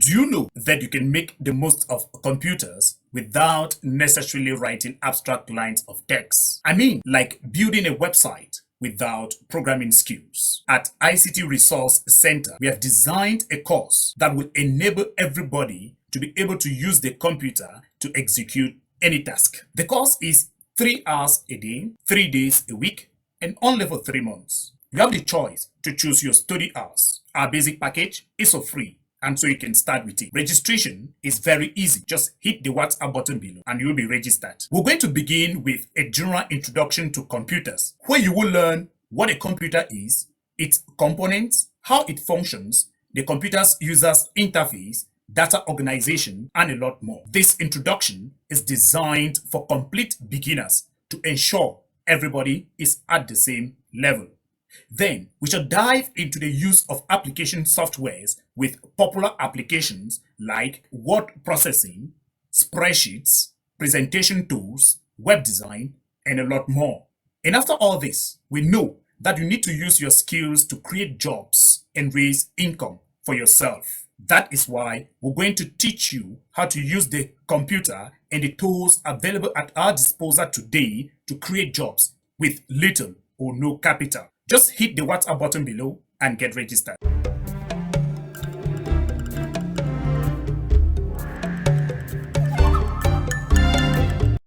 Do you know that you can make the most of computers without necessarily writing abstract lines of text? I mean, like building a website without programming skills. At ICT Resource Center, we have designed a course that will enable everybody to be able to use the computer to execute any task. The course is 3 hours a day, 3 days a week, and only for 3 months. You have the choice to choose your study hours. Our basic package is for free, and so you can start with it. Registration is very easy. Just hit the WhatsApp button below and you'll be registered. We're going to begin with a general introduction to computers, where you will learn what a computer is, its components, how it functions, the computer's user's interface, data organization, and a lot more. This introduction is designed for complete beginners to ensure everybody is at the same level. Then we shall dive into the use of application softwares with popular applications like word processing, spreadsheets, presentation tools, web design, and a lot more. And after all this, we know that you need to use your skills to create jobs and raise income for yourself. That is why we're going to teach you how to use the computer and the tools available at our disposal today to create jobs with little or no capital. Just hit the WhatsApp button below and get registered.